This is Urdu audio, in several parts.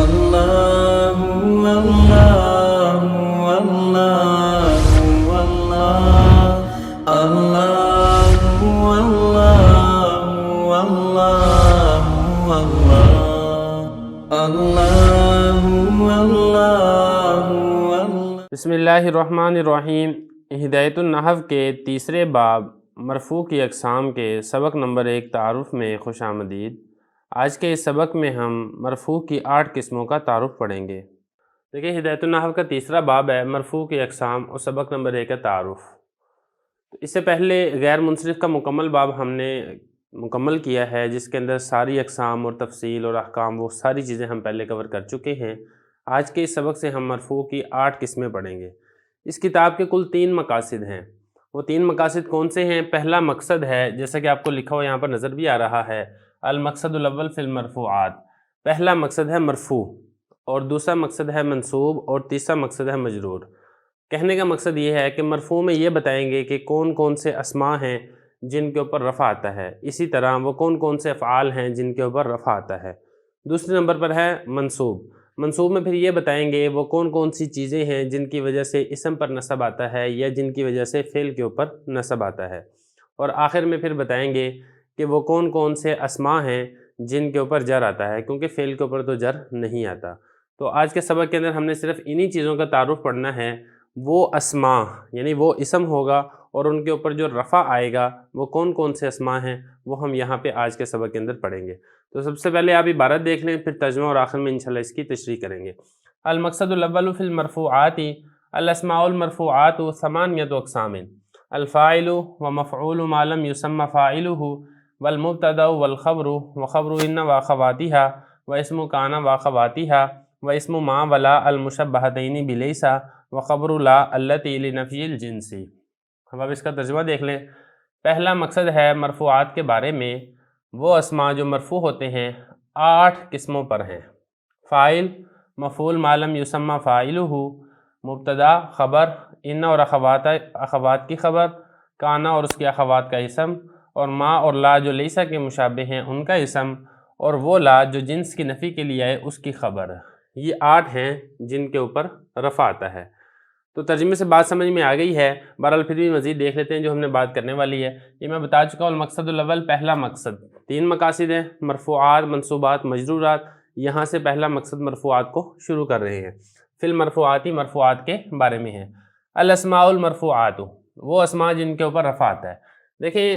اللہ اللہ اللہ اللہ اللہ اللہ اللہ اللہ اللہ۔ بسم اللہ الرحمن الرحیم۔ ہدایت النحو کے تیسرے باب مرفوع کی اقسام کے سبق نمبر 1 تعارف میں خوش آمدید۔ آج کے اس سبق میں ہم مرفوع کی 8 قسموں کا تعارف پڑھیں گے۔ دیکھیں، ہدایت النحو کا تیسرا باب ہے مرفوع کی اقسام اور سبق نمبر 1 ہے تعارف۔ اس سے پہلے غیر منصرف کا مکمل باب ہم نے مکمل کیا ہے، جس کے اندر ساری اقسام اور تفصیل اور احکام وہ ساری چیزیں ہم پہلے کور کر چکے ہیں۔ آج کے اس سبق سے ہم مرفوع کی 8 قسمیں پڑھیں گے۔ اس کتاب کے کل 3 مقاصد ہیں۔ وہ 3 مقاصد کون سے ہیں؟ پہلا مقصد ہے، جیسا کہ آپ کو لکھا ہوا یہاں پر نظر بھی آ رہا ہے، المقصد الاول فی المرفوعات۔ پہلا مقصد ہے مرفوع، اور دوسرا مقصد ہے منصوب، اور تیسرا مقصد ہے مجرور۔ کہنے کا مقصد یہ ہے کہ مرفوع میں یہ بتائیں گے کہ کون کون سے اسماء ہیں جن کے اوپر رفع آتا ہے، اسی طرح وہ کون کون سے افعال ہیں جن کے اوپر رفع آتا ہے۔ دوسرے نمبر پر ہے منصوب۔ منصوب میں پھر یہ بتائیں گے وہ کون کون سی چیزیں ہیں جن کی وجہ سے اسم پر نصب آتا ہے یا جن کی وجہ سے فعل کے اوپر نصب آتا ہے۔ اور آخر میں پھر بتائیں گے کہ وہ کون کون سے اسماء ہیں جن کے اوپر جر آتا ہے، کیونکہ فعل کے اوپر تو جر نہیں آتا۔ تو آج کے سبق کے اندر ہم نے صرف انہی چیزوں کا تعارف پڑھنا ہے۔ وہ اسماء یعنی وہ اسم ہوگا اور ان کے اوپر جو رفع آئے گا وہ کون کون سے اسماء ہیں، وہ ہم یہاں پہ آج کے سبق کے اندر پڑھیں گے۔ تو سب سے پہلے آپ عبارت دیکھ لیں، پھر ترجمہ اور آخر میں انشاءاللہ اس کی تشریح کریں گے۔ المقصد الاول فی المرفوعات الاسماء المرفوعات 8 اقسام: الفاعل ومفعول ما لم يسمى فاعله، والمبتدا والخبر وخبر ان واخواتها، واسم كان واخواتها، واسم ما ولا المشبہتین بلیس، وخبر لا التي لنفی الجنس۔ ہم اب اس کا ترجمہ دیکھ لیں۔ پہلا مقصد ہے مرفوعات کے بارے میں، وہ اسماء جو مرفوع ہوتے ہیں 8 قسموں پر ہیں۔ فاعل، مفعول ما لم یسمى فاعلہ، مبتدا خبر، ان اور اخوات کی خبر، کانا اور اس کی اخوات کا اسم، اور ما اور لا جو لیسا کے مشابہ ہیں ان کا اسم، اور وہ لا جو جنس کی نفی کے لیے آئے اس کی خبر۔ یہ 8 ہیں جن کے اوپر رفع آتا ہے۔ تو ترجمے سے بات سمجھ میں آ گئی ہے، بہرحال پھر بھی مزید دیکھ لیتے ہیں جو ہم نے بات کرنے والی ہے۔ یہ میں بتا چکا ہوں، المقصد الاول پہلا مقصد، 3 مقاصد ہیں: مرفوعات، منصوبات، مجرورات۔ یہاں سے پہلا مقصد مرفوعات کو شروع کر رہے ہیں۔ فی المرفوعاتی مرفوعات کے بارے میں ہے۔ الاسماء المرفوعات، وہ اسماء جن کے اوپر رفع آتا ہے۔ دیکھیں،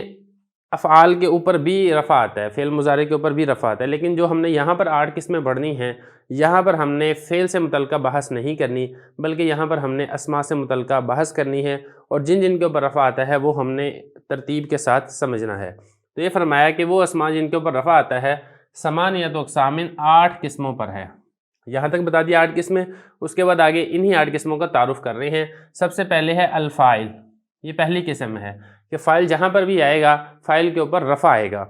افعال کے اوپر بھی رفع آتا ہے، فعل مضارع کے اوپر بھی رفع آتا ہے، لیکن جو ہم نے یہاں پر 8 قسمیں پڑھنی ہیں، یہاں پر ہم نے فعل سے متعلقہ بحث نہیں کرنی، بلکہ یہاں پر ہم نے اسماء سے متعلقہ بحث کرنی ہے، اور جن جن کے اوپر رفع آتا ہے وہ ہم نے ترتیب کے ساتھ سمجھنا ہے۔ تو یہ فرمایا کہ وہ اسماء جن کے اوپر رفع آتا ہے 8 اقسام، 8 قسموں پر ہے۔ یہاں تک بتا دیا 8 قسمیں، اس کے بعد آگے انہی 8 قسموں کا تعارف کر رہے ہیں۔ سب سے پہلے ہے الفاعل، یہ پہلی قسم ہے کہ فاعل جہاں پر بھی آئے گا فاعل کے اوپر رفع آئے گا۔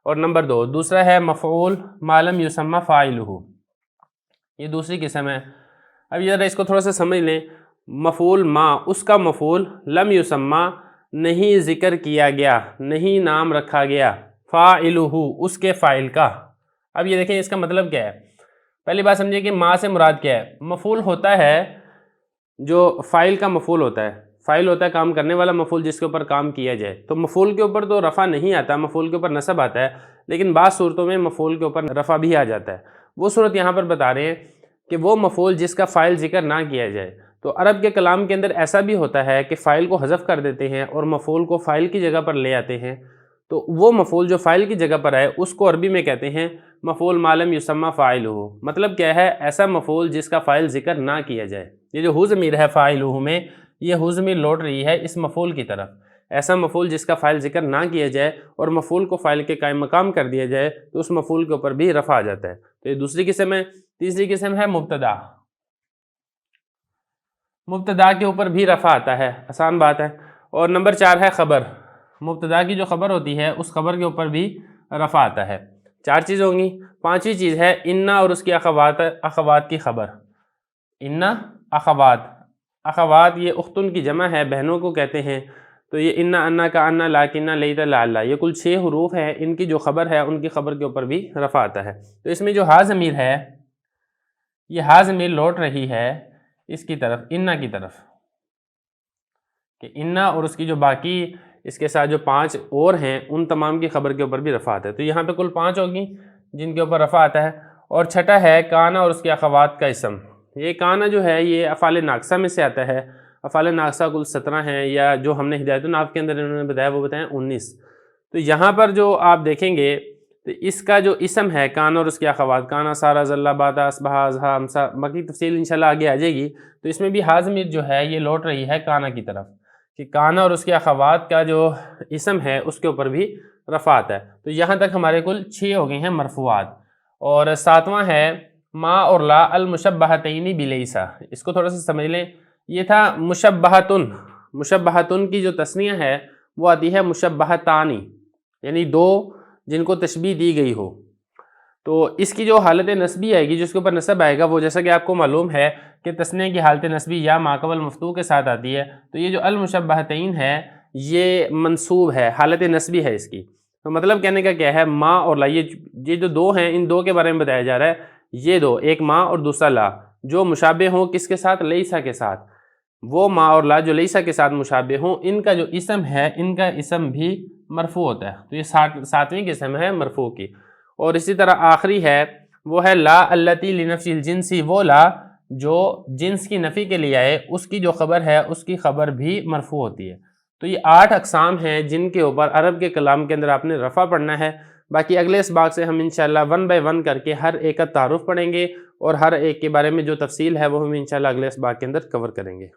اور نمبر 2، دوسرا ہے مفعول ما لم یسمى فاعلہ، یہ دوسری قسم ہے۔ اب ذرا اس کو تھوڑا سا سمجھ لیں۔ مفعول ما، اس کا مفعول، لم یسمى نہیں ذکر کیا گیا، نہیں نام رکھا گیا، فاعلہ اس کے فاعل کا۔ اب یہ دیکھیں اس کا مطلب کیا ہے۔ پہلی بات سمجھیں کہ ما سے مراد کیا ہے۔ مفعول ہوتا ہے جو فاعل کا مفعول ہوتا ہے، فاعل ہوتا ہے کام کرنے والا مفعول جس کے اوپر کام کیا جائے۔ تو مفعول کے اوپر تو رفع نہیں آتا، مفعول کے اوپر نصب آتا ہے، لیکن بعض صورتوں میں مفعول کے اوپر رفع بھی آ جاتا ہے۔ وہ صورت یہاں پر بتا رہے ہیں کہ وہ مفعول جس کا فاعل ذکر نہ کیا جائے۔ تو عرب کے کلام کے اندر ایسا بھی ہوتا ہے کہ فاعل کو حذف کر دیتے ہیں اور مفعول کو فاعل کی جگہ پر لے آتے ہیں۔ تو وہ مفعول جو فاعل کی جگہ پر ہے اس کو عربی میں کہتے ہیں مفعول ما لم یسمى فاعلہ۔ مطلب کیا ہے؟ ایسا مفعول جس کا فاعل ذکر نہ کیا جائے۔ یہ جو ہو ضمیر ہے فاعلہ میں، یہ ہو ضمیر لوٹ رہی ہے اس مفعول کی طرف۔ ایسا مفعول جس کا فاعل ذکر نہ کیا جائے اور مفعول کو فاعل کے قائم مقام کر دیا جائے تو اس مفعول کے اوپر بھی رفع آ جاتا ہے۔ تو یہ دوسری قسم ہے۔ تیسری قسم ہے مبتدا۔ مبتدا کے اوپر بھی رفع آتا ہے، آسان بات ہے۔ اور نمبر 4 ہے خبر۔ مبتدا کی جو خبر ہوتی ہے اس خبر کے اوپر بھی رفع آتا ہے۔ 4 چیزیں ہوں گی۔ 5ویں چیز ہے انا اور اس کی اخوات کی خبر۔ انا اخوات، اخوات یہ اختن کی جمع ہے، بہنوں کو کہتے ہیں۔ تو یہ انا، انا کا انا، لاکنہ، لیت، لعلہ، یہ کل 6 حروف ہیں، ان کی جو خبر ہے ان کی خبر کے اوپر بھی رفع آتا ہے۔ تو اس میں جو ہا ضمیر ہے یہ ہا ضمیر لوٹ رہی ہے اس کی طرف، انا کی طرف، کہ انا اور اس کی جو باقی اس کے ساتھ جو 5 اور ہیں ان تمام کی خبر کے اوپر بھی رفع آتا ہے. تو یہاں پہ کل 5 ہوگی جن کے اوپر رفع آتا ہے. اور چھٹا ہے کانا اور اس کے اخوات کا اسم. یہ کانا جو ہے یہ افعال ناقصہ میں سے آتا ہے. افعال ناقصہ کل 17 ہیں، یا جو ہم نے ہدایت النحو کے اندر انہوں نے بتایا وہ بتائیں 19. تو یہاں پر جو آپ دیکھیں گے تو اس کا جو اسم ہے کانا اور اس کے اخوات، کانا سارا ذلہ بادا اصبحا ازہا امسا، باقی تفصیل انشاءاللہ آگے آ جائے گی. تو اس میں بھی ہا ضمیر جو ہے یہ لوٹ رہی ہے کانا کی طرف، کہ کانا اور اس کے اخوات کا جو اسم ہے اس کے اوپر بھی رفع آتا ہے. تو یہاں تک ہمارے کل 6 ہو گئے ہیں مرفوعات. اور 7واں ہے ما اور لا المشبہتین بلیسا. اس کو تھوڑا سا سمجھ لیں. یہ تھا مشبہتن، مشبہتن کی جو تثنیہ ہے وہ آتی ہے مشبہتانی، یعنی 2 جن کو تشبیہ دی گئی ہو. تو اس کی جو حالت نسبی آئے گی، جس کے اوپر نسب آئے گا، وہ جیسا کہ آپ کو معلوم ہے کہ تثنیہ کی حالت نسبی یا ما قبل مفتوح کے ساتھ آتی ہے. تو یہ جو المشبہتین ہے یہ منصوب ہے، حالت نسبی ہے اس کی. تو مطلب کہنے کا کیا ہے، ما اور لا، یہ جو 2 ہیں ان 2 کے بارے میں بتایا جا رہا ہے. یہ 2، ایک ما اور دوسرا لا، جو مشابہ ہوں کس کے ساتھ، لیسا کے ساتھ. وہ ما اور لا جو لیسا کے ساتھ مشابہ ہوں، ان کا جو اسم ہے ان کا اسم بھی مرفوع ہوتا ہے. تو یہ 7ویں قسم ہے مرفوع کی. اور اسی طرح آخری ہے وہ ہے لا التی لنفی الجنسی، وہ لا جو جنس کی نفی کے لیے آئے اس کی جو خبر ہے اس کی خبر بھی مرفوع ہوتی ہے. تو یہ 8 اقسام ہیں جن کے اوپر عرب کے کلام کے اندر آپ نے رفع پڑھنا ہے. باقی اگلے اسباق سے ہم انشاءاللہ 1 بائی 1 کر کے ہر ایک کا تعارف پڑھیں گے، اور ہر ایک کے بارے میں جو تفصیل ہے وہ ہم انشاءاللہ اگلے اسباق کے اندر کور کریں گے.